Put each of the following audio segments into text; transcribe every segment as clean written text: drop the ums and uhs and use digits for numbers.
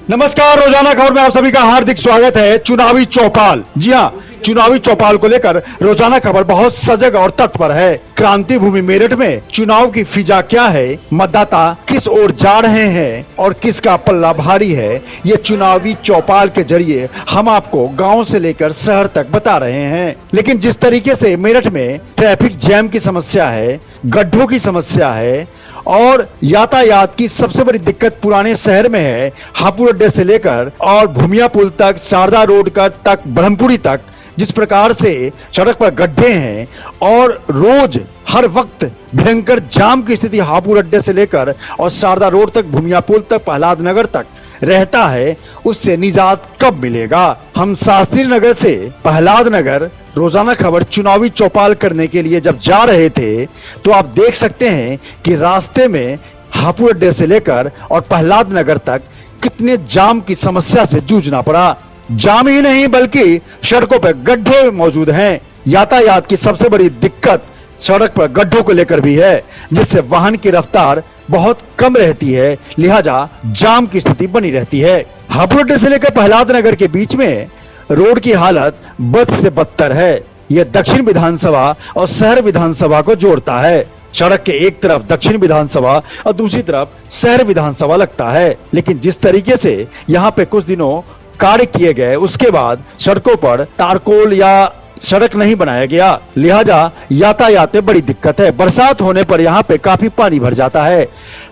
नमस्कार, रोजाना खबर में आप सभी का हार्दिक स्वागत है। चुनावी चौपाल, जी हाँ, चुनावी चौपाल को लेकर रोजाना खबर बहुत सजग और तत्पर है। क्रांति भूमि मेरठ में चुनाव की फिजा क्या है, मतदाता किस ओर जा रहे हैं और किसका पल्ला भारी है, ये चुनावी चौपाल के जरिए हम आपको गांव से लेकर शहर तक बता रहे हैं। लेकिन जिस तरीके से मेरठ में ट्रैफिक जैम की समस्या है, गड्ढों की समस्या है और यातायात की सबसे बड़ी दिक्कत पुराने शहर में है, हापुड़ अड्डे से लेकर और भूमिया पुल तक, शारदा रोड का तक, ब्रह्मपुरी तक, जिस प्रकार से सड़क पर गड्ढे हैं और रोज हर वक्त भयंकर जाम की स्थिति हापुड़ अड्डे से लेकर और शारदा रोड तक, भूमिया पुल तक, प्रहलाद नगर तक रहता है, उससे निजात कब मिलेगा। हम शास्त्री नगर से प्रहलाद नगर रोजाना खबर चुनावी चौपाल करने के लिए जब जा रहे थे तो आप देख सकते हैं कि रास्ते में हापुड़ अड्डे से लेकर और प्रहलाद नगर तक कितने जाम की समस्या से जूझना पड़ा। जाम ही नहीं बल्कि सड़कों पर गड्ढे मौजूद हैं। यातायात की सबसे बड़ी दिक्कत सड़क पर गड्ढों को लेकर भी है, जिससे वाहन की रफ्तार बहुत कम रहती है, लिहाजा जाम की स्थिति बनी रहती है। हापुड़ अड्डे से लेकर प्रहलाद नगर के बीच में रोड की हालत बद से बदतर है। यह दक्षिण विधानसभा और शहर विधानसभा को जोड़ता है। सड़क के एक तरफ दक्षिण विधानसभा और दूसरी तरफ शहर विधानसभा लगता है। लेकिन जिस तरीके से यहाँ पे कुछ दिनों कार्य किए गए, उसके बाद सड़कों पर तारकोल या सड़क नहीं बनाया गया, लिहाजा यातायात में बड़ी दिक्कत है। बरसात होने पर यहाँ पे काफी पानी भर जाता है।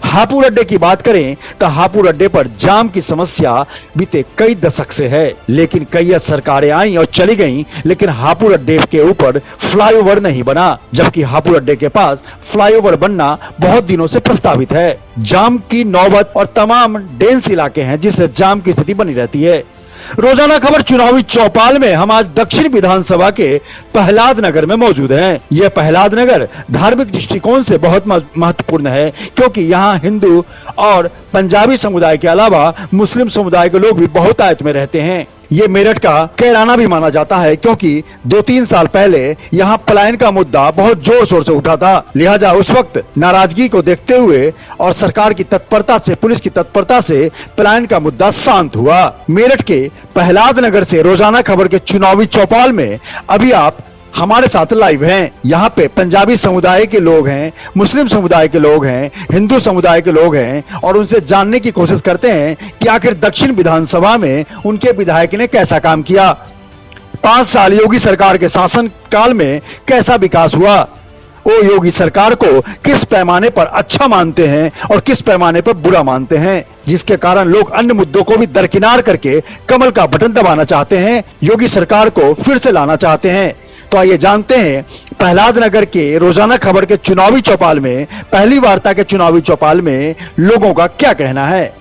हापुड़ अड्डे की बात करें तो हापुड़ अड्डे पर जाम की समस्या बीते कई दशक से है, लेकिन कई सरकारें आई और चली गईं, लेकिन हापुड़ अड्डे के ऊपर फ्लाईओवर नहीं बना, जबकि हापुड़ अड्डे के पास फ्लाईओवर बनना बहुत दिनों से प्रस्तावित है। जाम की नौबत और तमाम डेंस इलाके हैं, जिससे जाम की स्थिति बनी रहती है। रोजाना खबर चुनावी चौपाल में हम आज दक्षिण विधानसभा के प्रहलाद नगर में मौजूद हैं। यह प्रहलाद नगर धार्मिक दृष्टिकोण से बहुत महत्वपूर्ण है, क्योंकि यहाँ हिंदू और पंजाबी समुदाय के अलावा मुस्लिम समुदाय के लोग भी बहुतायत में रहते हैं। ये मेरठ का कैराना भी माना जाता है, क्योंकि 2-3 साल पहले यहाँ पलायन का मुद्दा बहुत जोर शोर से उठा था, लिहाजा उस वक्त नाराजगी को देखते हुए और सरकार की तत्परता से, पुलिस की तत्परता से पलायन का मुद्दा शांत हुआ। मेरठ के प्रहलाद नगर से रोजाना खबर के चुनावी चौपाल में अभी आप हमारे साथ लाइव हैं। यहाँ पे पंजाबी समुदाय के लोग हैं, मुस्लिम समुदाय के लोग हैं, हिंदू समुदाय के लोग हैं और उनसे जानने की कोशिश करते हैं कि आखिर दक्षिण विधानसभा में उनके विधायक ने कैसा काम किया। 5 साल योगी सरकार के शासन काल में कैसा विकास हुआ, वो योगी सरकार को किस पैमाने पर अच्छा मानते हैं और किस पैमाने पर बुरा मानते हैं, जिसके कारण लोग अन्य मुद्दों को भी दरकिनार करके कमल का बटन दबाना चाहते हैं, योगी सरकार को फिर से लाना चाहते हैं। तो आइए जानते हैं प्रहलाद नगर के रोजाना खबर के चुनावी चौपाल में, पहली वार्ता के चुनावी चौपाल में लोगों का क्या कहना है।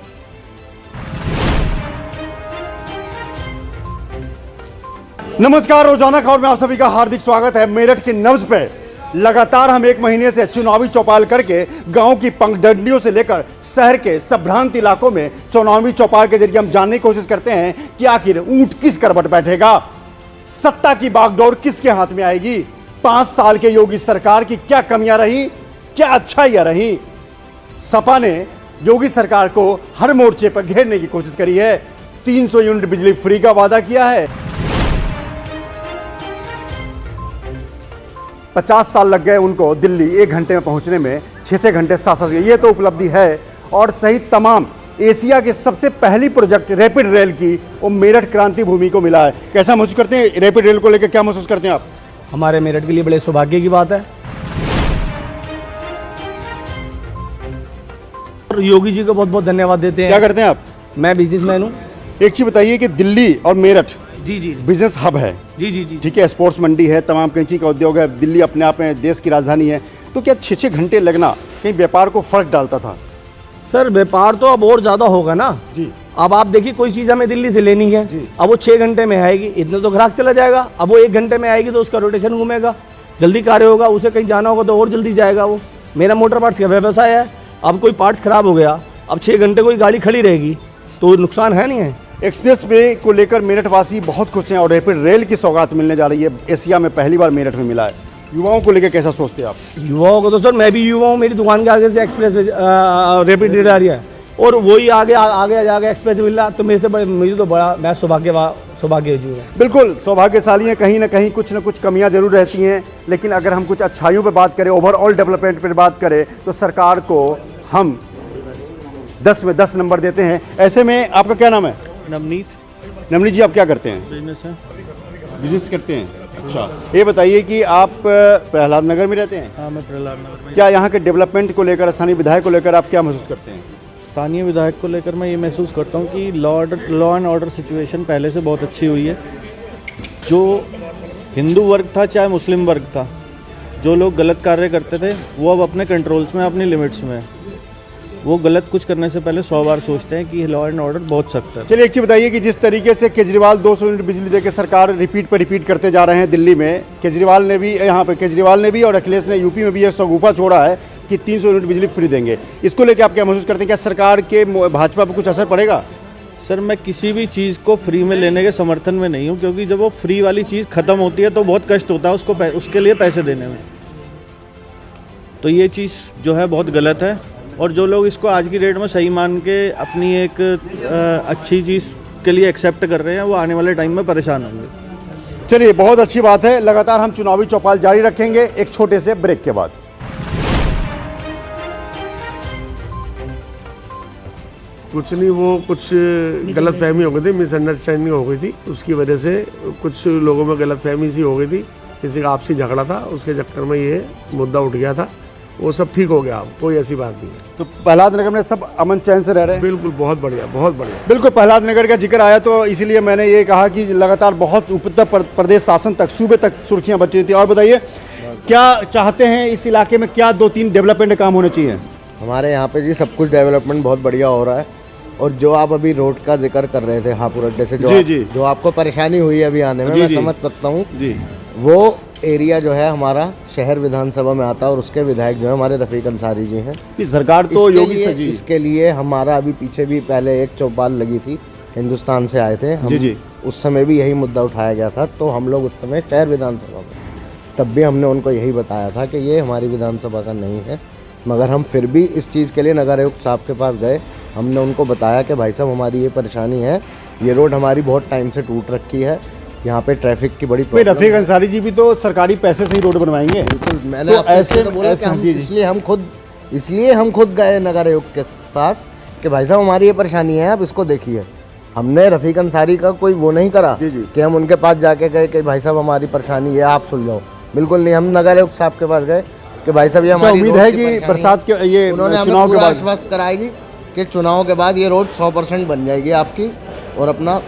नमस्कार, रोजाना खबर में आप सभी का हार्दिक स्वागत है। मेरठ के नब्ज पे लगातार हम 1 महीने से चुनावी चौपाल करके गांव की पंगडंडियों से लेकर शहर के संभ्रांत इलाकों में चुनावी चौपाल के जरिए हम जानने की कोशिश करते हैं कि आखिर ऊंट किस करवट बैठेगा, सत्ता की बागडोर किसके हाथ में आएगी, 5 साल के योगी सरकार की क्या कमियां रही, क्या अच्छाइयां रही। सपा ने योगी सरकार को हर मोर्चे पर घेरने की कोशिश करी है, 300 यूनिट बिजली फ्री का वादा किया है। 50 साल लग गए उनको दिल्ली 1 घंटे में पहुंचने में, 6-6 घंटे 7-7 ये तो उपलब्धि है। और सहित तमाम एशिया के सबसे पहली प्रोजेक्ट रैपिड रेल की वो मेरठ क्रांति भूमि को मिला है। कैसा महसूस करते हैं रैपिड रेल को लेकर, क्या महसूस करते हैं आप? हमारे मेरठ के लिए बड़े सौभाग्य की बात है और योगी जी को बहुत बहुत धन्यवाद देते हैं। क्या करते हैं आप? मैं बिजनेसमैन हूँ। एक चीज बताइए कि दिल्ली और मेरठ जी बिजनेस हब है। जी ठीक है, स्पोर्ट्स मंडी है, तमाम कैंची का उद्योग है, दिल्ली अपने आप में देश की राजधानी है, तो क्या 6-6 घंटे लगना कहीं व्यापार को फर्क डालता था? सर, व्यापार तो अब और ज़्यादा होगा ना जी। अब आप देखिए, कोई चीज़ हमें दिल्ली से लेनी है, अब वो 6 घंटे में आएगी, इतने तो ग्राहक चला जाएगा। अब वो 1 घंटे में आएगी तो उसका रोटेशन घूमेगा, जल्दी कार्य होगा, उसे कहीं जाना होगा तो और जल्दी जाएगा। वो मेरा मोटर पार्ट्स का व्यवसाय है, अब कोई पार्ट्स खराब हो गया, अब 6 घंटे कोई गाड़ी खड़ी रहेगी तो नुकसान है नहीं है। एक्सप्रेस वे को लेकर मेरठ वासी बहुत खुश हैं और रैपिड रेल की सौगात मिलने जा रही है, एशिया में पहली बार मेरठ में मिला है। युवाओं को लेकर कैसा सोचते हैं आप? युवाओं को तो सर, मैं भी युवा हूँ, मेरी दुकान के आगे से एक्सप्रेस रैपिड रेल आ रही है और वही आगे आगे जाके एक्सप्रेस मिला तो मेरे से बड़े, मुझे तो बड़ा, मैं सौभाग्य जी हूँ। बिल्कुल सौभाग्यशाली हैं, कहीं ना कहीं कुछ ना कुछ कमियां जरूर रहती हैं, लेकिन अगर हम कुछ अच्छाइयों पे बात करें, ओवरऑल डेवलपमेंट पे बात करें, तो सरकार को हम 10 में 10 नंबर देते हैं। ऐसे में आपका क्या नाम है? नवनीत जी, आप क्या करते हैं? बिजनेस करते हैं। अच्छा, ये बताइए कि आप प्रहलाद नगर में रहते हैं? हाँ, मैं प्रहलाद नगर में। क्या यहाँ के डेवलपमेंट को लेकर, स्थानीय विधायक को लेकर आप क्या महसूस करते हैं? स्थानीय विधायक को लेकर मैं ये महसूस करता हूँ कि लॉ एंड ऑर्डर सिचुएशन पहले से बहुत अच्छी हुई है। जो हिंदू वर्ग था चाहे मुस्लिम वर्ग था, जो लोग गलत कार्य करते थे वो अब अपने कंट्रोल्स में, अपनी लिमिट्स में है। वो गलत कुछ करने से पहले 100 बार सोचते हैं कि लॉ एंड ऑर्डर बहुत सख्त है। चलिए एक चीज़ बताइए कि जिस तरीके से केजरीवाल 200 यूनिट बिजली देकर सरकार रिपीट करते जा रहे हैं दिल्ली में, केजरीवाल ने भी यहाँ पे, केजरीवाल ने भी और अखिलेश ने यूपी में भी ये शगुफा छोड़ा है कि 300 यूनिट बिजली फ्री देंगे। इसको लेकर आप क्या महसूस करते हैं? क्या सरकार के भाजपा पर कुछ असर पड़ेगा? सर, मैं किसी भी चीज़ को फ्री में लेने के समर्थन में नहीं हूँ, क्योंकि जब वो फ्री वाली चीज़ ख़त्म होती है तो बहुत कष्ट होता है उसको उसके लिए पैसे देने में। तो ये चीज़ जो है बहुत गलत है, और जो लोग इसको आज की डेट में सही मान के अपनी एक अच्छी चीज़ के लिए एक्सेप्ट कर रहे हैं, वो आने वाले टाइम में परेशान होंगे। चलिए, बहुत अच्छी बात है। लगातार हम चुनावी चौपाल जारी रखेंगे एक छोटे से ब्रेक के बाद। कुछ नहीं, वो कुछ गलत फहमी हो गई थी, मिसअंडरस्टैंडिंग हो गई थी, उसकी वजह से कुछ लोगों में गलत फहमी सी हो गई थी, किसी का आपसी झगड़ा था, उसके चक्कर में ये मुद्दा उठ गया था। वो सब ठीक हो गया, अब कोई ऐसी बात नहीं है। तो प्रहलाद नगर में सब अमन चैन से रह रहे हैं? बिल्कुल, बहुत बढ़िया, बहुत बढ़िया। बिल्कुल, प्रहलाद नगर का जिक्र आया तो इसीलिए मैंने ये कहा कि लगातार बहुत उत्तर प्रदेश शासन तक, सूबे तक सुर्खियां बची रही थी। और बताइए, क्या चाहते हैं इस इलाके में, क्या 2-3 डेवलपमेंट काम होने चाहिए? हमारे यहाँ पे जी सब कुछ डेवलपमेंट बहुत बढ़िया हो रहा है। और जो आप अभी रोड का जिक्र कर रहे थे हापुड़ अड्डे से, जो आपको परेशानी हुई है अभी आने में, मैं समझ सकता हूँ। वो एरिया जो है हमारा शहर विधानसभा में आता है, और उसके विधायक जो है हमारे रफीक अंसारी जी हैं। सरकार तो योगी से जी, इसके लिए हमारा अभी पीछे भी पहले एक चौपाल लगी थी, हिंदुस्तान से आए थे हम, उस समय भी यही मुद्दा उठाया गया था। तो हम लोग उस समय शहर विधानसभा में, तब भी हमने उनको यही बताया था कि ये हमारी विधानसभा का नहीं है, मगर हम फिर भी इस चीज़ के लिए नगर आयुक्त साहब के पास गए। हमने उनको बताया कि भाई साहब हमारी ये परेशानी है, ये रोड हमारी बहुत टाइम से टूट रखी है, यहाँ पे ट्रैफिक की बड़ी प्रॉब्लम। रफीक अंसारी जी भी तो सरकारी पैसे से ही रोड बनवाएंगे। बिल्कुल, मैंने तो ऐसे तो बोला कि हम इसलिए हम खुद गए नगर आयुक्त के पास कि भाई साहब हमारी ये परेशानी है, आप इसको देखिए। हमने रफीक अंसारी का कोई वो नहीं करा कि हम उनके पास जाके गए कि भाई साहब हमारी परेशानी है, आप सुलझाओ। बिल्कुल नहीं, हम नगर आयुक्त साहब के पास गए कि भाई साहब ये हमारी उम्मीद है कि बरसात के ये उन्होंने हमें पूरा आश्वस्त कराएगी कि चुनाव के बाद ये रोड 100% बन जाएगी आपकी, और अपना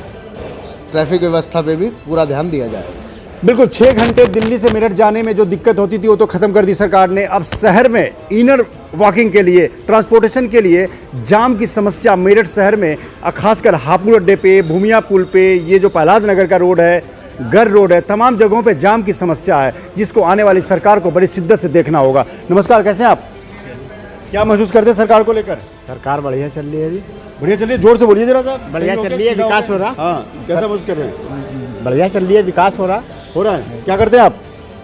ट्रैफिक व्यवस्था पे भी पूरा ध्यान दिया जाएगा। बिल्कुल, 6 घंटे दिल्ली से मेरठ जाने में जो दिक्कत होती थी वो तो खत्म कर दी सरकार ने। अब शहर में इनर वॉकिंग के लिए, ट्रांसपोर्टेशन के लिए जाम की समस्या मेरठ शहर में, खासकर हापुड़ अड्डे पे, भूमिया पुल पे, ये जो प्रहलाद नगर का रोड है, गर रोड है, तमाम जगहों पे जाम की समस्या है, जिसको आने वाली सरकार को बड़ी शिद्दत से देखना होगा। नमस्कार, कैसे हैं आप? क्या महसूस करते हैं सरकार को लेकर? सरकार बढ़िया चल रही है जी, बढ़िया चल रही है, जोर से बोलिए जरा साहब। बढ़िया चल रही है, विकास हो रहा। हाँ, कैसा महसूस कर रहे हैं? बढ़िया चल रही है, विकास हो रहा है। क्या करते हैं आप?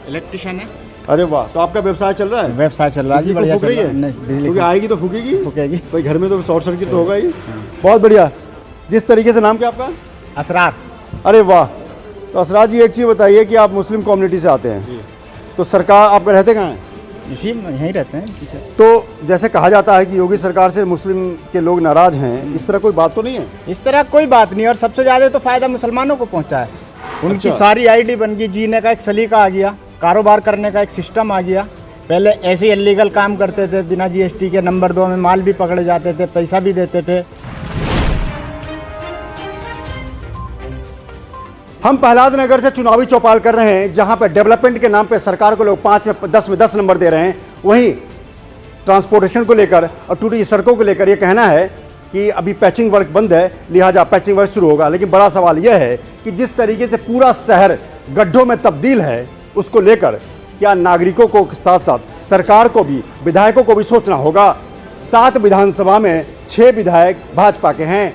इलेक्ट्रिशियन है। अरे वाह, तो आपका व्यवसाय चल रहा है? व्यवसाय चल रहा है जी, बिजली बढ़िया फूक रही चल है? रहा है। नहीं, बिजली क्योंकि आएगी तो फूकेगी, फूकेगी भाई, घर में तो शॉर्ट सर्किट तो होगा ही। बहुत बढ़िया। जिस तरीके से, नाम क्या आपका? असरार। अरे वाह, तो असरार जी एक चीज़ बताइए कि आप मुस्लिम कम्युनिटी से आते हैं, तो सरकार, आप रहते कहाँ हैं? इसी में यहीं रहते हैं इसी से। तो जैसे कहा जाता है कि योगी सरकार से मुस्लिम के लोग नाराज हैं, इस तरह कोई बात तो नहीं है? इस तरह कोई बात नहीं, और सबसे ज़्यादा तो फ़ायदा मुसलमानों को पहुंचा है। उनकी सारी आईडी बन गई, जीने का एक सलीका आ गया, कारोबार करने का एक सिस्टम आ गया। पहले ऐसे इलीगल काम करते थे, बिना GST के नंबर 2 में माल भी पकड़े जाते थे, पैसा भी देते थे। हम प्रहलाद नगर से चुनावी चौपाल कर रहे हैं, जहां पे डेवलपमेंट के नाम पे सरकार को लोग 5 में 10 नंबर दे रहे हैं। वहीं ट्रांसपोर्टेशन को लेकर और टूटी सड़कों को लेकर ये कहना है कि अभी पैचिंग वर्क बंद है, लिहाजा पैचिंग वर्क शुरू होगा। लेकिन बड़ा सवाल यह है कि जिस तरीके से पूरा शहर गड्ढों में तब्दील है, उसको लेकर क्या नागरिकों को साथ साथ सरकार को भी, विधायकों को भी सोचना होगा। 7 विधानसभा में 6 विधायक भाजपा के हैं,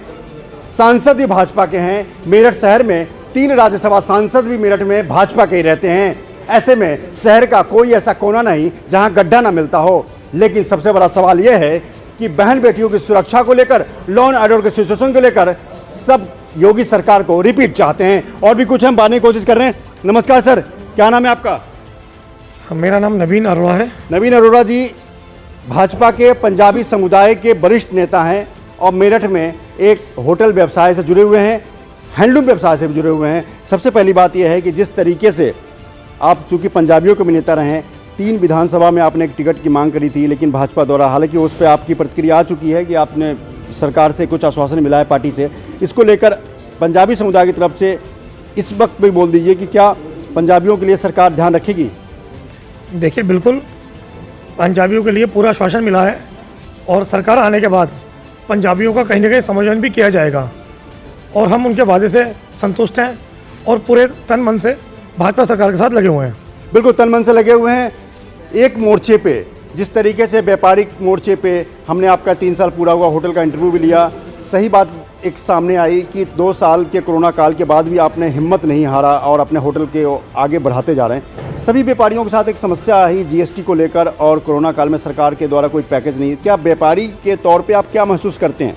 सांसद भी भाजपा के हैं। मेरठ शहर में 3 राज्यसभा सांसद भी मेरठ में भाजपा के ही रहते हैं। ऐसे में शहर का कोई ऐसा कोना नहीं जहां गड्ढा ना मिलता हो। लेकिन सबसे बड़ा सवाल यह है कि बहन बेटियों की सुरक्षा को लेकर, लॉ एंड ऑर्डर के सिचुएशन को लेकर सब योगी सरकार को रिपीट चाहते हैं। और भी कुछ हम जानने की कोशिश कर रहे हैं। नमस्कार सर, क्या नाम है आपका? मेरा नाम नवीन अरोड़ा है। नवीन अरोड़ा जी भाजपा के पंजाबी समुदाय के वरिष्ठ नेता हैं और मेरठ में एक होटल व्यवसाय से जुड़े हुए हैं, हैंडलूम व्यवसाय से भी जुड़े हुए हैं। सबसे पहली बात यह है कि जिस तरीके से आप चूंकि पंजाबियों के भी नेता रहे हैं, 3 विधानसभा में आपने एक टिकट की मांग करी थी, लेकिन भाजपा द्वारा, हालांकि उस पर आपकी प्रतिक्रिया आ चुकी है कि आपने सरकार से कुछ आश्वासन मिला है पार्टी से, इसको लेकर पंजाबी समुदाय की तरफ से इस वक्त भी बोल दीजिए कि क्या पंजाबियों के लिए सरकार ध्यान रखेगी? देखिए, बिल्कुल पंजाबियों के लिए पूरा आश्वासन मिला है और सरकार आने के बाद पंजाबियों का कहीं ना कहीं समाधान भी किया जाएगा और हम उनके वादे से संतुष्ट हैं और पूरे तन मन से भाजपा सरकार के साथ लगे हुए हैं। बिल्कुल तन मन से लगे हुए हैं। एक मोर्चे पे, जिस तरीके से व्यापारिक मोर्चे पे हमने आपका 3 साल पूरा हुआ होटल का इंटरव्यू भी लिया, सही बात एक सामने आई कि 2 साल के कोरोना काल के बाद भी आपने हिम्मत नहीं हारा और अपने होटल के आगे बढ़ाते जा रहे हैं। सभी व्यापारियों के साथ एक समस्या आई जीएसटी को लेकर और कोरोना काल में सरकार के द्वारा कोई पैकेज नहीं। क्या व्यापारी के तौर पे आप क्या महसूस करते हैं?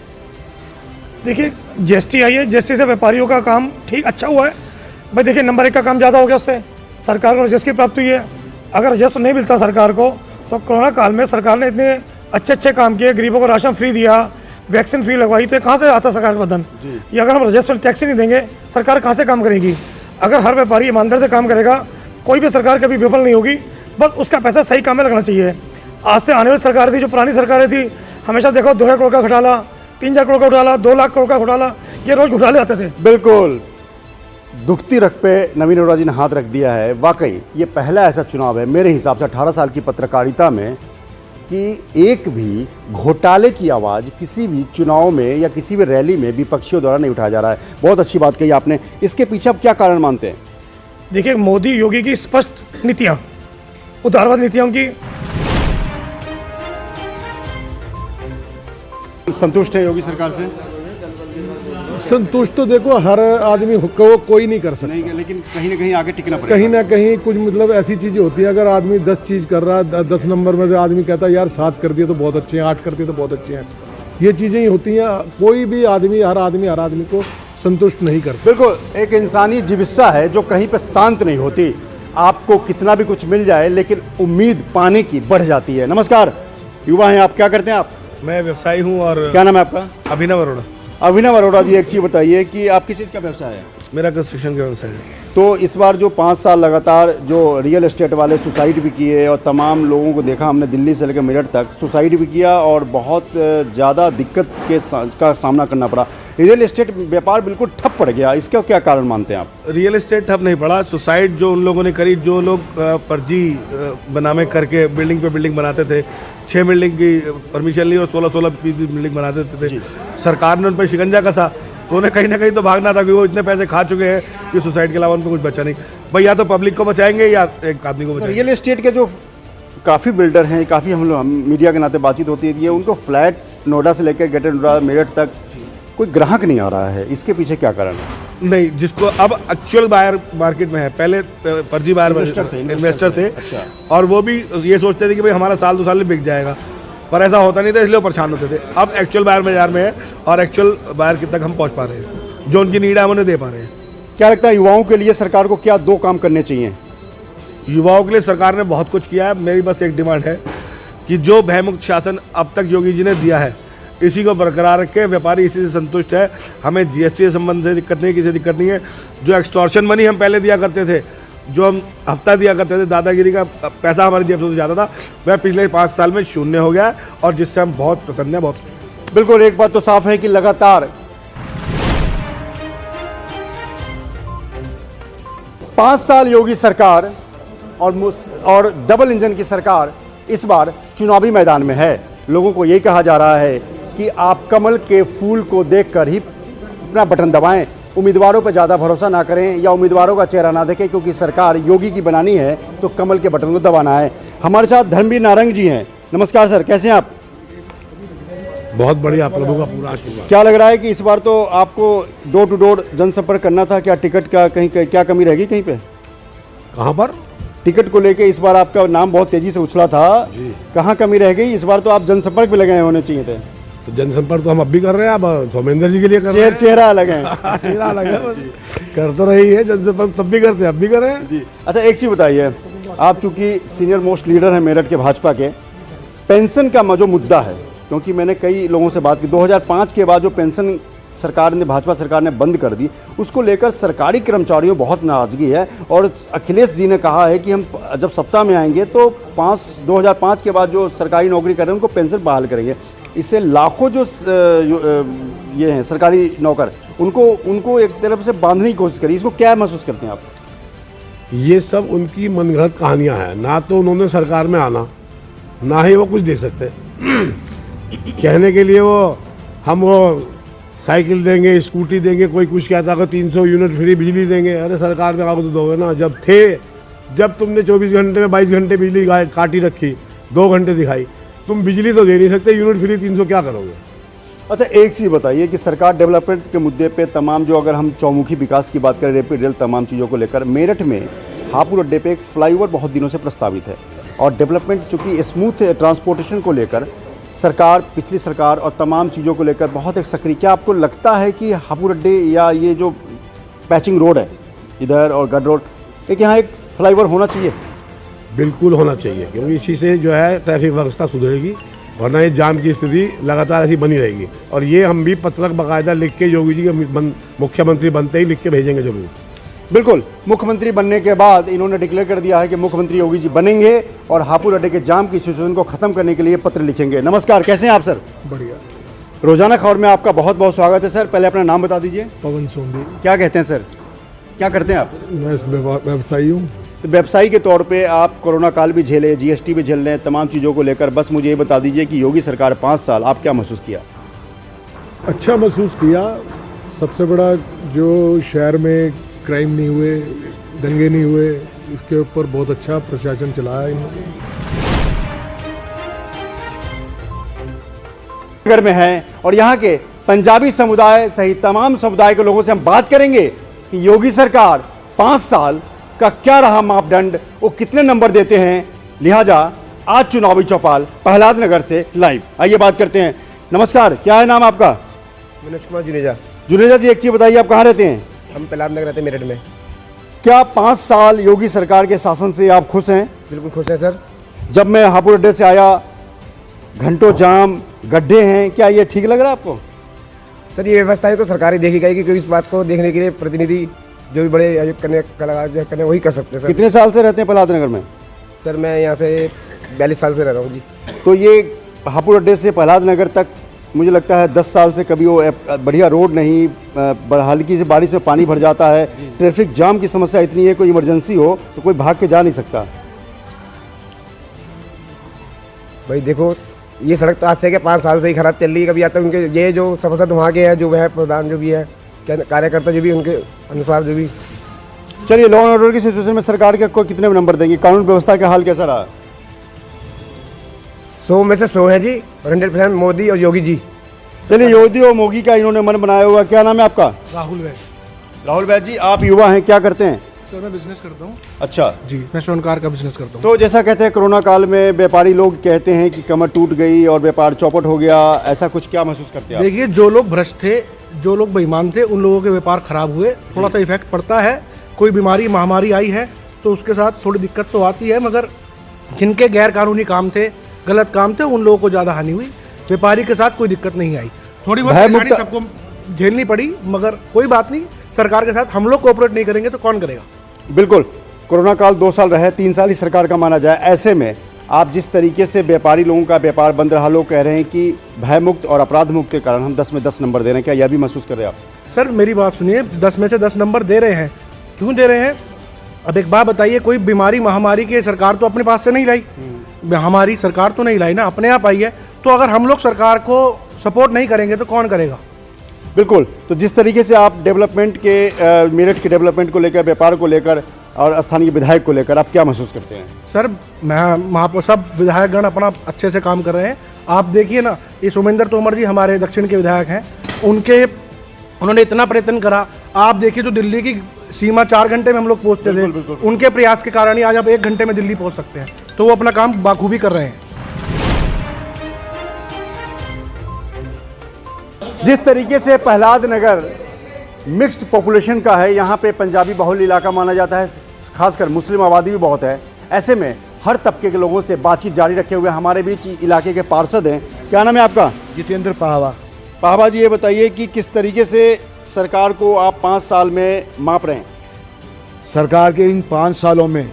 देखिए, जीएसटी आई है, जीएसटी से व्यापारियों का काम ठीक अच्छा हुआ है भाई। देखिए, नंबर 1 का काम ज़्यादा हो गया, उससे सरकार को राजस्व की प्राप्ति हुई है। अगर राजस्व नहीं मिलता सरकार को तो कोरोना काल में सरकार ने इतने अच्छे काम किए, गरीबों को राशन फ्री दिया, वैक्सीन फ्री लगवाई, तो ये कहाँ से आता सरकार का बदन? ये अगर हम राजस्व टैक्स ही नहीं देंगे, सरकार कहाँ से काम करेगी? अगर हर व्यापारी ईमानदार से काम करेगा, कोई भी सरकार कभी विफल नहीं होगी। बस उसका पैसा सही काम में लगना चाहिए। आज से आने वाली सरकार थी, जो पुरानी सरकारें थी, हमेशा देखो 2,000 करोड़ का घोटाला, 3,000 करोड़ का घोटाला, 2 लाख करोड़ का घोटाला, ये रोज घोटाले आते थे। बिल्कुल दुखती रख पे नवीन अरोड़ा जी ने हाथ रख दिया है। वाकई ये पहला ऐसा चुनाव है मेरे हिसाब से 18 साल की पत्रकारिता में कि एक भी घोटाले की आवाज़ किसी भी चुनाव में या किसी भी रैली में विपक्षियों द्वारा नहीं उठाया जा रहा है। बहुत अच्छी बात कही आपने। इसके पीछे आप क्या कारण मानते हैं? देखिए, मोदी योगी की स्पष्ट नीतियाँ, उदारवाद नीतियाँ उनकी। संतुष्ट है योगी सरकार से? संतुष्ट तो देखो हर आदमी को कोई नहीं कर सकता, नहीं, लेकिन कहीं ना कहीं आगे टिकना पड़ेगा। कहीं ना कहीं कुछ मतलब ऐसी चीज़ें होती है, अगर आदमी 10 चीज़ कर रहा है, 10 नंबर में से आदमी कहता है यार 7 कर दिए तो बहुत अच्छे हैं, 8 कर दिए तो बहुत अच्छे हैं, ये चीज़ें ही होती हैं। कोई भी आदमी हर आदमी को संतुष्ट नहीं कर सकता। बिल्कुल एक इंसानी जीविस्सा है जो कहीं पे शांत नहीं होती। आपको कितना भी कुछ मिल जाए लेकिन उम्मीद पाने की बढ़ जाती है। नमस्कार, युवा हैं आप, क्या करते हैं आप? मैं व्यवसायी हूँ। और क्या नाम है आपका? अभिनव अरोड़ा। अभिनव अरोड़ा जी, एक चीज़ बताइए कि आप किस चीज़ का व्यवसाय है? मेरा कंस्ट्रक्शन का व्यवसाय है। तो इस बार जो 5 साल लगातार जो रियल एस्टेट वाले सुसाइड भी किए और तमाम लोगों को देखा हमने, दिल्ली से लेकर मेरठ तक सुसाइड भी किया और बहुत ज़्यादा दिक्कत का सामना करना पड़ा। रियल एस्टेट व्यापार बिल्कुल ठप पड़ गया, इसका क्या कारण मानते हैं आप? रियल एस्टेट ठप नहीं पड़ा, सुसाइड जो उन लोगों ने करी, जो लोग फर्जी बनामे करके बिल्डिंग पे बिल्डिंग बनाते थे, 6 बिल्डिंग की परमिशन ली और 16-16 बिल्डिंग बना देते थे। सरकार ने उन पर शिकंजा कसा तो उन्हें कहीं ना कहीं तो भागना था, क्योंकि वो इतने पैसे खा चुके हैं कि सुसाइड के अलावा उनको कुछ बचा नहीं। भाई या तो पब्लिक को बचाएंगे या एक आदमी को बचाएंगे। रियल एस्टेट के जो काफ़ी बिल्डर हैं, काफ़ी हम लोग मीडिया के नाते बातचीत होती है, उनको फ्लैट नोएडा से लेकर ग्रेटर नोएडा मेरठ तक कोई ग्राहक नहीं आ रहा है, इसके पीछे क्या कारण है? नहीं, जिसको अब एक्चुअल बायर मार्केट में है, पहले फर्जी बायर इन्वेस्टर थे। अच्छा। और वो भी ये सोचते थे कि भाई हमारा साल 2 साल में बिक जाएगा, पर ऐसा होता नहीं था, इसलिए वो परेशान होते थे। अब एक्चुअल बायर बाजार में है और एक्चुअल बायर तक हम पहुंच पा रहे हैं, जो उनकी नीड है हम उन्हें दे पा रहे हैं। क्या लगता है युवाओं के लिए सरकार को क्या 2 काम करने चाहिए? युवाओं के लिए सरकार ने बहुत कुछ किया है। मेरी बस एक डिमांड है कि जो भयमुक्त शासन अब तक योगी जी ने दिया है, इसी को बरकरार रखे। व्यापारी इसी से संतुष्ट है। हमें जीएसटी के संबंध से दिक्कत नहीं, किसी दिक्कत नहीं है। जो एक्सटॉर्शन मनी हम पहले दिया करते थे, जो हम हफ्ता दिया करते थे, दादागिरी का पैसा हमारी जेब से ज़्यादा था, वह पिछले 5 साल में शून्य हो गया और जिससे हम बहुत प्रसन्न हैं। बहुत बिल्कुल एक बात तो साफ है कि लगातार 5 साल योगी सरकार और डबल इंजन की सरकार इस बार चुनावी मैदान में है। लोगों को यही कहा जा रहा है कि आप कमल के फूल को देखकर ही अपना बटन दबाएं, उम्मीदवारों पर ज़्यादा भरोसा ना करें या उम्मीदवारों का चेहरा ना देखें, क्योंकि सरकार योगी की बनानी है तो कमल के बटन को दबाना है। हमारे साथ धर्मवीर नारंग जी हैं। नमस्कार सर, कैसे हैं आप? बहुत बढ़िया, प्रभु का पूरा आशीर्वाद। क्या लग रहा है कि इस बार तो आपको डोर टू डोर जनसंपर्क करना था, क्या टिकट का कहीं क्या कमी रहेगी कहीं पे? कहाँ पर? टिकट को लेके इस बार आपका नाम बहुत तेजी से उछला था, कहाँ कमी रह गई? इस बार तो आप जनसंपर्क में लगे होने चाहिए थे। तो जनसंपर्क तो हम अब भी कर रहे हैं, अब सोमेंद्र जी के लिए कर रहे हैं। चेहरा अलग है। चेहरा अलग है, बस कर तो रही है जनसंपर्क, तब भी करते हैं, अब भी कर रहे हैं जी। अच्छा, एक चीज़ बताइए, आप चूंकि सीनियर मोस्ट लीडर हैं मेरठ के भाजपा के, पेंशन का जो मुद्दा है, क्योंकि मैंने कई लोगों से बात की, 2005 के बाद जो पेंशन सरकार ने, भाजपा सरकार ने बंद कर दी, उसको लेकर सरकारी कर्मचारियों बहुत नाराजगी है। और अखिलेश जी ने कहा है कि हम जब सत्ता में आएंगे तो 2005 के बाद जो सरकारी नौकरी कर रहे हैं उनको पेंशन बहाल करेंगे। इससे लाखों जो ये हैं सरकारी नौकर, उनको एक तरफ से बांधने की कोशिश करी। इसको क्या महसूस करते हैं आप? ये सब उनकी मनगढ़ंत कहानियां हैं। ना तो उन्होंने सरकार में आना, ना ही वो कुछ दे सकते। कहने के लिए वो साइकिल देंगे, स्कूटी देंगे, कोई कुछ कहता है 300 यूनिट फ्री बिजली देंगे। अरे सरकार में आओगे तो दोगे ना। जब तुमने 24 घंटे में 22 घंटे बिजली काटी रखी, 2 घंटे दिखाई, तुम बिजली तो दे नहीं सकते, यूनिट फ्री 300 क्या करोगे? अच्छा, एक चीज़ बताइए कि सरकार डेवलपमेंट के मुद्दे पे तमाम, जो अगर हम चौमुखी विकास की बात करें, रैपिड रेल, तमाम चीज़ों को लेकर, मेरठ में हापुड़ अड्डे पे एक फ्लाईओवर बहुत दिनों से प्रस्तावित है और डेवलपमेंट चूँकि स्मूथ ट्रांसपोर्टेशन को लेकर सरकार, पिछली सरकार और तमाम चीज़ों को लेकर बहुत एक सक्रिय, क्या आपको लगता है कि हापुड़ अड्डे या ये जो पैचिंग रोड है इधर और गढ़ रोड, एक यहाँ एक फ्लाईओवर होना चाहिए? बिल्कुल होना चाहिए, क्योंकि इसी से जो है ट्रैफिक व्यवस्था सुधरेगी, वरना ये जाम की स्थिति लगातार ऐसी बनी रहेगी। और ये हम भी पत्रक बाकायदा लिख के योगी जी के मुख्यमंत्री बनते ही लिख के भेजेंगे जरूर। बिल्कुल, मुख्यमंत्री बनने के बाद इन्होंने डिक्लेयर कर दिया है कि मुख्यमंत्री योगी जी बनेंगे और हापुड़ अड्डे के जाम की सिचुएशन को खत्म करने के लिए पत्र लिखेंगे। नमस्कार, कैसे हैं आप सर? बढ़िया। रोजाना खबर में आपका बहुत बहुत स्वागत है सर। पहले अपना नाम बता दीजिए। पवन सोंदी। क्या कहते हैं सर, क्या करते हैं आप? मैं व्यवसायी हूँ। तो व्यवसायी के तौर पे आप कोरोना काल भी झेले, जीएसटी भी झेल रहे हैं, तमाम चीज़ों को लेकर, बस मुझे ये बता दीजिए कि योगी सरकार 5 साल, आप क्या महसूस किया? अच्छा महसूस किया। सबसे बड़ा जो शहर में क्राइम नहीं हुए, दंगे नहीं हुए, इसके ऊपर बहुत अच्छा प्रशासन चलाया इन्होंने। नगर में है और यहाँ के पंजाबी समुदाय सहित तमाम समुदाय के लोगों से हम बात करेंगे कि योगी सरकार 5 साल का क्या रहा मापदंड, वो कितने नंबर देते हैं। लिहाजा आज चुनावी चौपाल प्रहलाद नगर से लाइव, आइए बात करते हैं। नमस्कार, क्या है नाम आपका? मनोज कुमार जुनेजा। जुनेजा जी, एक चीज़ बताइए, आप कहाँ रहते हैं? हम प्रहलाद नगर रहते हैं, मेरठ में। क्या 5 साल योगी सरकार के शासन से आप खुश हैं? बिल्कुल खुश हैं सर। जब मैं हापुड़ अड्डे से आया, घंटों जाम, गड्ढे हैं, क्या ये ठीक लग रहा है आपको? सर, ये व्यवस्था है तो सरकारी देखी गई, क्योंकि इस बात को देखने के लिए प्रतिनिधि जो भी बड़े आयोजक करने कलाकार जो करने वही कर सकते हैं सर। कितने साल से रहते हैं प्रहलाद नगर में? सर, मैं यहाँ से 42 साल से रह रहा हूँ जी। तो ये हापुड़ अड्डे से प्रहलाद नगर तक मुझे लगता है 10 साल से कभी वो बढ़िया रोड नहीं, हल्की से बारिश में पानी भर जाता है, ट्रैफिक जाम की समस्या इतनी है, कोई इमरजेंसी हो तो कोई भाग के जा नहीं सकता। भाई देखो, ये सड़क तो आज से 5 साल से ही खराब चल रही है। कभी आता उनके ये जो सभासद वहाँ के हैं, जो वह प्रधान जो भी है, कार्यकर्ता जो भी, उनके अनुसार जो भी। चलिए, लॉ एंड ऑर्डर की सिचुएशन में सरकार के को कितने नंबर देंगे? कानून व्यवस्था का हाल कैसा रहा? 100 में से 100 है जी, 100% मोदी और योगी जी। चलिए, योगी और मोगी का इन्होंने मन बनाया हुआ। क्या नाम है आपका? राहुल वैद। राहुल वैद जी, आप युवा हैं, क्या करते हैं? सर, मैं बिजनेस करता हूँ। अच्छा जी, मैं स्वर्ण कार का बिजनेस करता हूँ। तो जैसा कहते हैं कोरोना काल में व्यापारी लोग कहते हैं कि कमर टूट गई और व्यापार चौपट हो गया, ऐसा कुछ क्या महसूस करते हैं आप? देखिए, जो लोग भ्रष्ट थे, जो लोग बेईमान थे, उन लोगों के व्यापार खराब हुए, थोड़ा सा इफेक्ट पड़ता है। कोई बीमारी महामारी आई है तो उसके साथ थोड़ी दिक्कत तो आती है, मगर जिनके गैर कानूनी काम थे, गलत काम थे, उन लोगों को ज़्यादा हानि हुई। व्यापारी के साथ कोई दिक्कत नहीं आई। थोड़ी बहुत परेशानी सबको झेलनी पड़ी, मगर कोई बात नहीं। सरकार के साथ हम लोग कोऑपरेट नहीं करेंगे तो कौन करेगा? बिल्कुल, कोरोना काल 2 साल रहे, 3 साल ही सरकार का माना जाए। ऐसे में आप जिस तरीके से व्यापारी लोगों का व्यापार बंद रहा, लोग कह रहे हैं कि भयमुक्त और अपराध मुक्त के कारण हम 10 में 10 नंबर दे रहे हैं, क्या यह भी महसूस कर रहे हैं आप? सर, मेरी बात सुनिए, 10 में से 10 नंबर दे रहे हैं, क्यों दे रहे हैं? अब एक बात बताइए, कोई बीमारी महामारी की सरकार तो अपने पास से नहीं लाई, हमारी सरकार तो नहीं लाई ना, अपने आप आई है। तो अगर हम लोग सरकार को सपोर्ट नहीं करेंगे तो कौन करेगा? बिल्कुल। तो जिस तरीके से आप डेवलपमेंट के, मेरठ के डेवलपमेंट को लेकर, व्यापार को लेकर और स्थानीय विधायक को लेकर आप क्या महसूस करते हैं? सर, मैं वहाँ पर सब विधायकगण अपना अच्छे से काम कर रहे हैं। आप देखिए ना, ये सोमेंद्र तोमर जी हमारे दक्षिण के विधायक हैं, उन्होंने इतना प्रयत्न करा। आप देखिए, जो दिल्ली की सीमा 4 घंटे में हम लोग पहुंचते थे, उनके प्रयास के कारण ही आज आप 1 घंटे में दिल्ली पहुंच सकते हैं। तो वो अपना काम बाखूबी कर रहे हैं। जिस तरीके से प्रहलाद नगर मिक्स्ड पॉपुलेशन का है, यहाँ पे पंजाबी बहुल इलाका माना जाता है, खासकर मुस्लिम आबादी भी बहुत है। ऐसे में हर तबके के लोगों से बातचीत जारी रखे हुए हमारे बीच इलाके के पार्षद हैं। क्या नाम है आपका? जितेंद्र पाहवा। पाहवा जी, ये बताइए कि किस तरीके से सरकार को आप 5 साल में माप रहे हैं? सरकार के इन 5 सालों में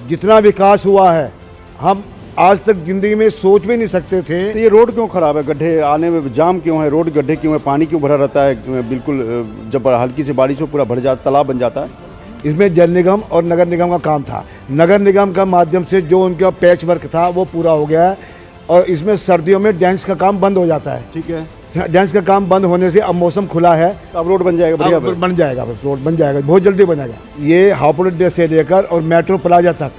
जितना विकास हुआ है, हम आज तक जिंदगी में सोच भी नहीं सकते थे। तो ये रोड क्यों खराब है? गड्ढे आने में जाम क्यों है? रोड गड्ढे क्यों है? पानी क्यों भरा रहता है? बिल्कुल जब हल्की सी बारिश हो पूरा भर जाता, तालाब बन जाता है। इसमें जल निगम और नगर निगम का काम था। नगर निगम का माध्यम से जो उनका पैच वर्क था वो पूरा हो गया है, और इसमें सर्दियों में डैंस का काम बंद हो जाता है। ठीक है, डैंस का काम बंद होने से अब मौसम खुला है, तो अब रोड बन जाएगा, बढ़िया अब बन जाएगा, रोड बन जाएगा, बहुत जल्दी बनेगा। ये हापुड़ अड्डे से लेकर और मेट्रो प्लाजा तक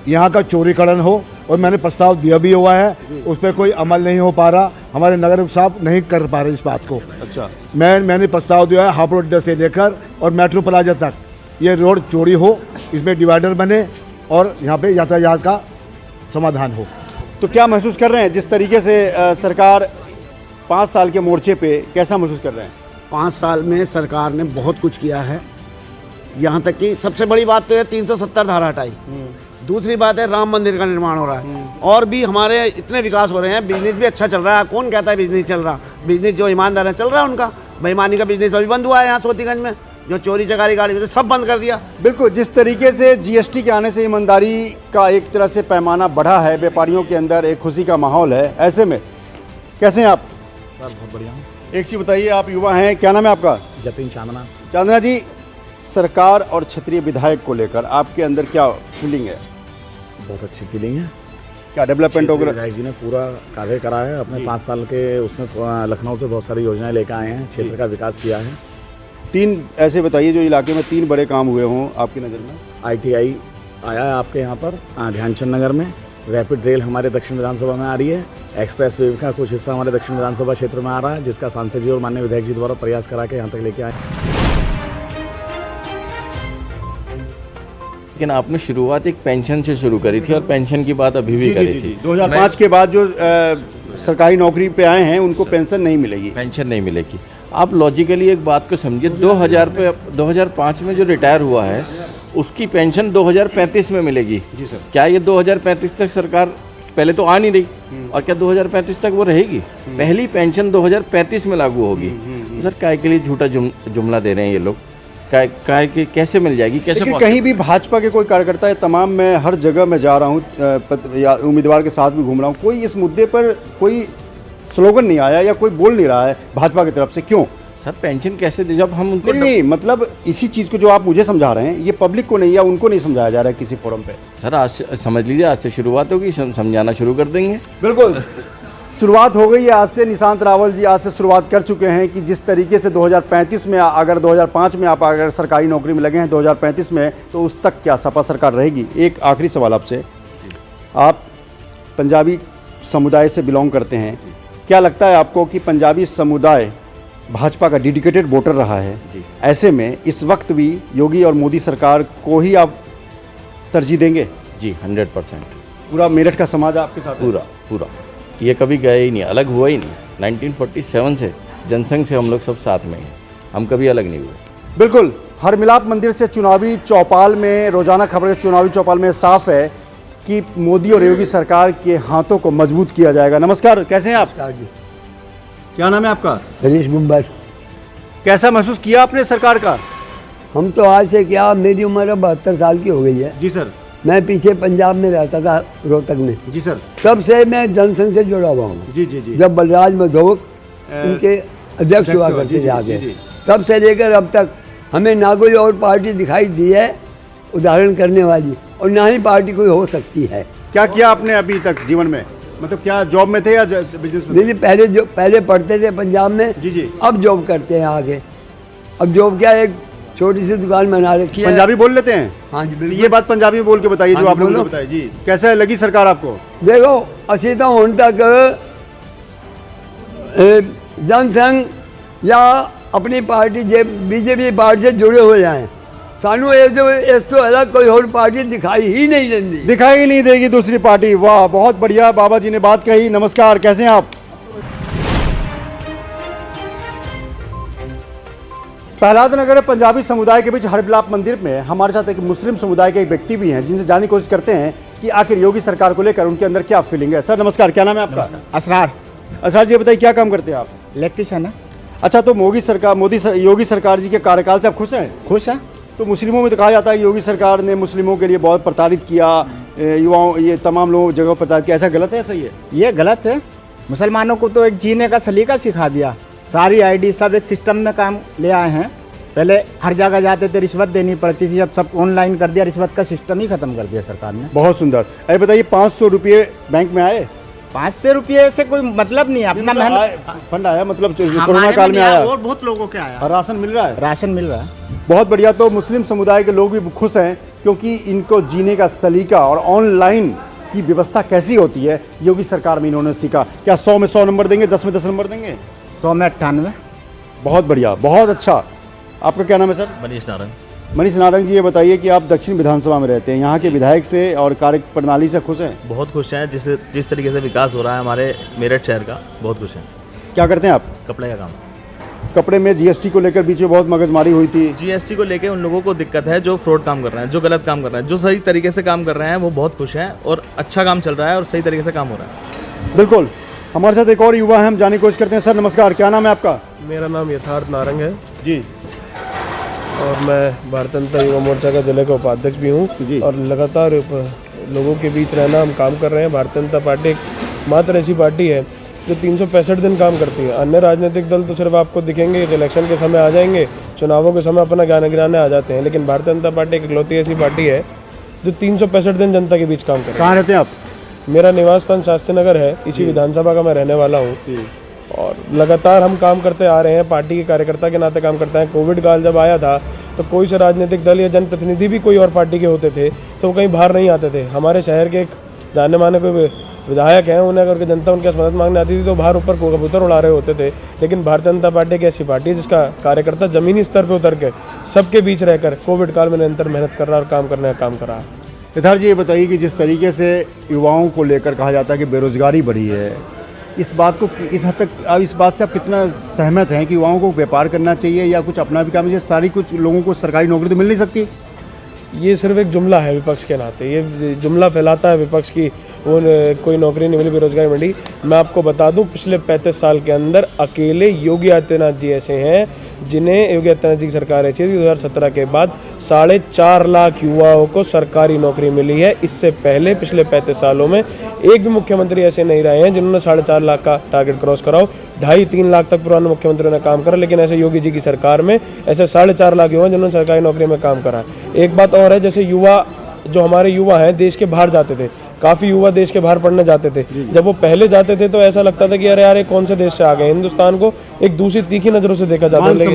यहाँ का चौड़ीकरण हो, और मैंने प्रस्ताव दिया भी हुआ है, उस पर कोई अमल नहीं हो पा रहा। हमारे नगर साहब नहीं कर पा रहे इस बात को। अच्छा, मैंने प्रस्ताव दिया है हापुड़ अड्डे से लेकर और मेट्रो प्लाजा तक ये रोड चौड़ी हो, इसमें डिवाइडर बने और यहाँ पे यातायात का समाधान हो। तो क्या महसूस कर रहे हैं जिस तरीके से सरकार 5 साल के मोर्चे पे, कैसा महसूस कर रहे हैं? 5 साल में सरकार ने बहुत कुछ किया है। यहाँ तक कि सबसे बड़ी बात तो है 370 धारा हटाई। दूसरी बात है राम मंदिर का निर्माण हो रहा है, और भी हमारे इतने विकास हो रहे हैं। बिजनेस भी अच्छा चल रहा है। कौन कहता है बिजनेस चल रहा? बिजनेस जो ईमानदार है चल रहा है उनका। बेईमानी का बिजनेस अभी बंद हुआ है यहाँ सोतीगंज में, जो चोरी चकारी गाड़ी सब बंद कर दिया। बिल्कुल, जिस तरीके से जीएसटी के आने से ईमानदारी का एक तरह से पैमाना बढ़ा है, व्यापारियों के अंदर एक खुशी का माहौल है। ऐसे में कैसे हैं आप? सर बहुत बढ़िया। एक चीज़ बताइए, आप युवा हैं, क्या नाम है आपका? जतिन चांदना। चांदना जी, सरकार और क्षेत्रीय विधायक को लेकर आपके अंदर क्या फीलिंग है? बहुत अच्छी फीलिंग है। क्या डेवलपमेंट होगा? विधायक जी ने पूरा कार्य करा है अपने 5 साल के, उसमें लखनऊ से बहुत सारी योजनाएं लेकर आए हैं, क्षेत्र का विकास किया है। 3 ऐसे बताइए जो इलाके में 3 बड़े काम हुए हों आपकी नज़र में। ITI आया है आपके यहाँ पर ध्यानचंद नगर में। रैपिड रेल हमारे दक्षिण विधानसभा में आ रही है। एक्सप्रेस वे का कुछ हिस्सा हमारे दक्षिण विधानसभा क्षेत्र में आ रहा है, जिसका सांसद जी और माननीय विधायक जी द्वारा प्रयास करा के यहाँ तक लेके आए। लेकिन आपने शुरुआत एक पेंशन से शुरू करी थी, और पेंशन की बात अभी भी करी थी। 2005 के बाद जो सरकारी नौकरी पे आए हैं उनको पेंशन नहीं मिलेगी। पेंशन नहीं मिलेगी। आप लॉजिकली एक बात को समझिए, 2005 में जो रिटायर हुआ है उसकी पेंशन 2035 में मिलेगी। जी सर। क्या ये 2035 तक सरकार पहले तो आ नहीं रही, और क्या 2035 तक वो रहेगी? पहली पेंशन 2035 में लागू होगी। सर काय के लिए झूठा जुमला दे रहे हैं ये लोग? काय के कैसे मिल जाएगी? कैसे? कहीं भी भाजपा के कोई कार्यकर्ता है, तमाम मैं हर जगह में जा रहा हूँ, उम्मीदवार के साथ भी घूम रहा हूँ, कोई इस मुद्दे पर कोई स्लोगन नहीं आया या कोई बोल नहीं रहा है भाजपा की तरफ से। क्यों सर? पेंशन कैसे दे जब हम उनको नहीं, मतलब इसी चीज़ को जो आप मुझे समझा रहे हैं, ये पब्लिक को नहीं या उनको नहीं समझाया जा रहा है किसी फोरम पे। सर आज समझ लीजिए, आज से शुरुआत होगी, समझाना शुरू कर देंगे। बिल्कुल, शुरुआत हो गई है आज से। निशांत रावल जी आज से शुरुआत कर चुके हैं कि जिस तरीके से 2035 में, अगर 2005 में आप अगर सरकारी नौकरी में लगे हैं 2035 में, तो उस तक क्या सपा सरकार रहेगी? एक आखिरी सवाल आपसे, आप पंजाबी समुदाय से बिलोंग करते हैं, क्या लगता है आपको कि पंजाबी समुदाय भाजपा का डेडिकेटेड वोटर रहा है? ऐसे में इस वक्त भी योगी और मोदी सरकार को ही आप तरजीह देंगे? जी 100%। पूरा मेरठ का समाज आपके साथ है? पूरा ये कभी गए ही नहीं, अलग हुआ ही नहीं। 1947 से जनसंघ से हम लोग सब साथ में हैं, हम कभी अलग नहीं हुए। बिल्कुल, हर मिलाप मंदिर से चुनावी चौपाल में, रोजाना खबर के चुनावी चौपाल में साफ है कि मोदी और योगी सरकार के हाथों को मजबूत किया जाएगा। नमस्कार, कैसे हैं आप? जी, क्या नाम है आपका? हरीश बुम्बर। कैसा महसूस किया आपने सरकार का? हम तो आज से क्या, मेरी उम्र 72 साल की हो गई है। जी सर। मैं पीछे पंजाब में रहता था, रोहतक में। जी सर। तब से मैं जनसंघ से जुड़ा हुआ हूँ। जी जी जी। जब बलराज मधोक उनके अध्यक्ष हुआ करते थे आगे, तब से लेकर अब तक हमें ना कोई और पार्टी दिखाई दी है उदाहरण करने वाली, और ना ही पार्टी कोई हो सकती है। क्या किया आपने अभी तक जीवन में? मतलब क्या जॉब में थे या बिजनेस में? नहीं, पहले पढ़ते थे पंजाब में। जी जी। अब जॉब करते हैं आगे। अब जॉब क्या, एक छोटी सी दुकान बना रखी है। पंजाबी बोल लेते हैं? हाँ जी बिल्कुल। ये बात पंजाबी में बोल के बताइए जो आपने बताया जी। कैसा लगी सरकार आपको? देखो, असी तो हुण तक जनसंघ या अपनी पार्टी बीजेपी पार्टी से जुड़े हुए हैं। सानू इस तो अलग कोई और पार्टी दिखाई ही नहीं देती। दिखाई नहीं देगी दूसरी पार्टी। वाह, बहुत बढ़िया बाबा जी ने बात कही। नमस्कार, कैसे हैं आप? प्रहलाद नगर पंजाबी समुदाय के बीच हरबिलाप मंदिर में हमारे साथ एक मुस्लिम समुदाय के एक व्यक्ति भी हैं, जिनसे जानने की कोशिश करते हैं कि आखिर योगी सरकार को लेकर उनके अंदर क्या फीलिंग है। सर नमस्कार, क्या नाम है आपका? असरार। असरार जी, बताइए क्या काम करते हैं आप? इलेक्ट्रिशियन है। अच्छा, तो योगी सरकार जी के कार्यकाल से आप खुश हैं? खुश है। तो मुस्लिमों में तो कहा जाता है योगी सरकार ने मुस्लिमों के लिए बहुत प्रताड़ित किया, युवाओं ये तमाम लोगों जगह प्रताड़ित किया, ऐसा गलत है? सही है? ये गलत है। मुसलमानों को तो एक जीने का सलीका सिखा दिया। सारी आईडी सब एक सिस्टम में काम ले आए हैं। पहले हर जगह जाते थे, रिश्वत देनी पड़ती थी, अब सब ऑनलाइन कर दिया, रिश्वत का सिस्टम ही खत्म कर दिया सरकार ने। बहुत सुंदर। अरे बताइए, 500 रुपये बैंक में आए? 500 रुपये से कोई मतलब नहीं, अपना फंड आया, मतलब कोरोना काल में आया और बहुत लोगों के आया। और राशन मिल रहा है? राशन मिल रहा है। बहुत बढ़िया। तो मुस्लिम समुदाय के लोग भी खुश हैं क्योंकि इनको जीने का सलीका और ऑनलाइन की व्यवस्था कैसी होती है योगी सरकार में इन्होंने सीखा। क्या 100 में 100 नंबर देंगे, 10 में 10 नंबर देंगे? 100 में 98। बहुत बढ़िया, बहुत अच्छा। आपका क्या नाम है सर? मनीष नारंग। मनीष नारंग जी, ये बताइए कि आप दक्षिण विधानसभा में रहते हैं, यहाँ के विधायक से और कार्य प्रणाली से खुश हैं? बहुत खुश हैं, जिस तरीके से विकास हो रहा है हमारे मेरठ शहर का, बहुत खुश हैं। क्या करते हैं आप? कपड़े का काम। कपड़े में जीएसटी को लेकर बीच में बहुत मगजमारी हुई थी। जीएसटी को लेकर उन लोगों को दिक्कत है जो फ्रॉड काम कर रहे हैं, जो गलत काम कर रहे हैं। जो सही तरीके से काम कर रहे हैं वो बहुत खुश हैं और अच्छा काम चल रहा है और सही तरीके से काम हो रहा है। बिल्कुल। हमारे साथ एक और युवा है, हम जानने की कोशिश करते हैं। सर नमस्कार, क्या नाम है आपका? मेरा नाम यथार्थ नारंग है जी, और मैं भारतीय जनता युवा मोर्चा का जिले का उपाध्यक्ष भी हूँ और लगातार लोगों के बीच रहना हम काम कर रहे हैं। भारतीय जनता पार्टी मात्र ऐसी पार्टी है जो 365 दिन काम करती है। अन्य राजनीतिक दल तो सिर्फ आपको दिखेंगे कि इलेक्शन के समय आ जाएंगे, चुनावों के समय अपना गाना गिराने आ जाते हैं, लेकिन भारतीय जनता पार्टी एक इकलौती ऐसी पार्टी है जो 365 दिन जनता के बीच काम करे। कहाँ रहते हैं आप? मेरा निवास स्थान शास्त्री नगर है, इसी विधानसभा का मैं रहने वाला हूँ और लगातार हम काम करते आ रहे हैं, पार्टी के कार्यकर्ता के नाते काम करते हैं। कोविड काल जब आया था तो कोई से राजनीतिक दल या जनप्रतिनिधि भी कोई और पार्टी के होते थे तो वो कहीं बाहर नहीं आते थे। हमारे शहर के एक जाने माने कोई विधायक हैं, उन्हें अगर जनता उनके मदद मांगने आती थी तो बाहर ऊपर कबूतर उड़ा रहे होते थे। लेकिन भारतीय जनता पार्टी एक ऐसी पार्टी है जिसका कार्यकर्ता जमीनी स्तर पर उतर के सबके बीच रहकर कोविड काल में निरंतर मेहनत कर रहा है और काम करने का काम कर रहा है। यथार्थ जी, ये बताइए कि जिस तरीके से युवाओं को लेकर कहा जाता है कि बेरोजगारी बढ़ी है, इस बात को इस हद तक अब इस बात से आप कितना सहमत हैं कि युवाओं को व्यापार करना चाहिए या कुछ अपना भी काम? सारी कुछ लोगों को सरकारी नौकरी तो मिल नहीं सकती। ये सिर्फ एक जुमला है विपक्ष के नाते, ये जुमला फैलाता है विपक्ष की वो कोई नौकरी नहीं मिली, बेरोजगारी बढ़ी। मैं आपको बता दूं, पिछले 35 साल के अंदर अकेले योगी आदित्यनाथ जी ऐसे हैं जिन्हें योगी आदित्यनाथ जी की सरकार ऐसी थी 2017 के बाद 4.5 लाख युवाओं को सरकारी नौकरी मिली है। इससे पहले पिछले 35 सालों में एक भी मुख्यमंत्री ऐसे नहीं रहे हैं जिन्होंने 4.5 लाख का टारगेट क्रॉस कराओ। 2.5-3 लाख तक पुराने मुख्यमंत्रियों ने काम करा, लेकिन ऐसे योगी जी की सरकार में ऐसे 4.5 लाख युवा जिन्होंने सरकारी नौकरी में काम करा। एक बात और है, जैसे युवा जो हमारे युवा हैं देश के बाहर जाते थे, काफ़ी युवा देश के बाहर पढ़ने जाते थे। जब वो पहले जाते थे तो ऐसा लगता था कि अरे यार कौन से देश से आ गए। हिंदुस्तान को एक दूसरी तीखी नज़रों से देखा जाता था,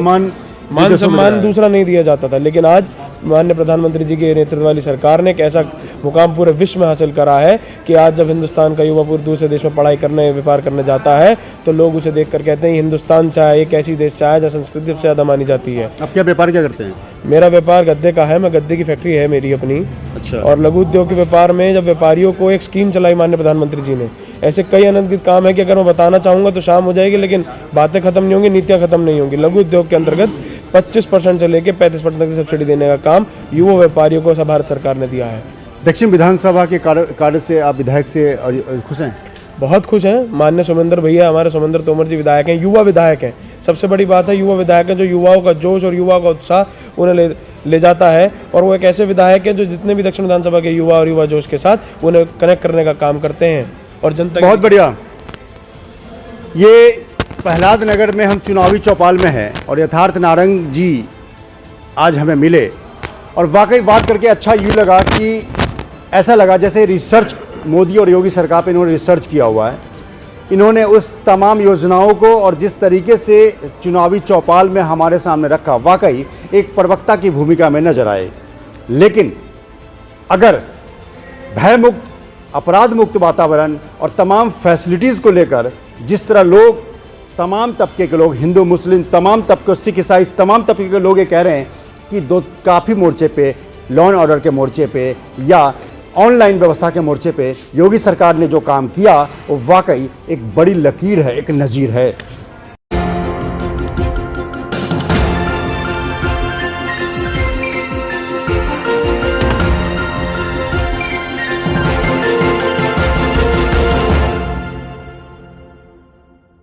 मान सम्मान दूसरा नहीं दिया जाता था। लेकिन आज माननीय प्रधानमंत्री जी के नेतृत्व वाली सरकार ने एक ऐसा मुकाम पूरे विश्व में हासिल करा है कि आज जब हिंदुस्तान का युवा पूरे दूसरे देश में पढ़ाई करने व्यापार करने जाता है तो लोग उसे देखकर कहते हैं हिंदुस्तान से आया, एक ऐसी देश से आया जहाँ संस्कृति सबसे ज़्यादा मानी जाती है। आप क्या व्यापार क्या करते हैं? मेरा व्यापार गद्दे का है, मैं गद्दे की फैक्ट्री है मेरी अपनी। अच्छा। और लघु उद्योग के व्यापार में जब व्यापारियों को एक स्कीम चलाई माननीय प्रधानमंत्री जी ने, ऐसे कई अनंत काम है कि अगर मैं बताना चाहूँगा तो शाम हो जाएगी, लेकिन बातें खत्म नहीं होंगी, नीतियाँ खत्म नहीं होंगी। लघु उद्योग के अंतर्गत 25% से लेकर 35% की सब्सिडी देने का काम युवा व्यापारियों को भारत सरकार ने दिया है। दक्षिण विधानसभा के कार्य से आप विधायक से खुश हैं? बहुत खुश हैं। माननीय सोमेंद्र भैया, हमारे सोमेंद्र तोमर जी विधायक हैं, युवा विधायक हैं। सबसे बड़ी बात है युवा विधायक हैं जो युवाओं का जोश और युवाओं का उत्साह उन्हें ले जाता है। और वो एक ऐसे विधायक हैं जो जितने भी दक्षिण विधानसभा के युवा और युवा जोश के साथ उन्हें कनेक्ट करने का काम करते हैं और जनता। बहुत बढ़िया। ये प्रहलाद नगर में हम चुनावी चौपाल में हैं और यथार्थ नारंग जी आज हमें मिले और वाकई बात करके अच्छा यूँ लगा कि ऐसा लगा जैसे रिसर्च मोदी और योगी सरकार पे इन्होंने रिसर्च किया हुआ है। इन्होंने उस तमाम योजनाओं को और जिस तरीके से चुनावी चौपाल में हमारे सामने रखा, वाकई एक प्रवक्ता की भूमिका में नजर आए। लेकिन अगर भयमुक्त, अपराध मुक्त वातावरण और तमाम फैसिलिटीज़ को लेकर जिस तरह लोग, तमाम तबके के लोग, हिंदू मुस्लिम तमाम तबके, सिख ईसाई तमाम तबके के लोग ये कह रहे हैं कि काफ़ी मोर्चे पे, लॉ एंड ऑर्डर के मोर्चे पे या ऑनलाइन व्यवस्था के मोर्चे पे योगी सरकार ने जो काम किया वो वाकई एक बड़ी लकीर है, एक नज़ीर है।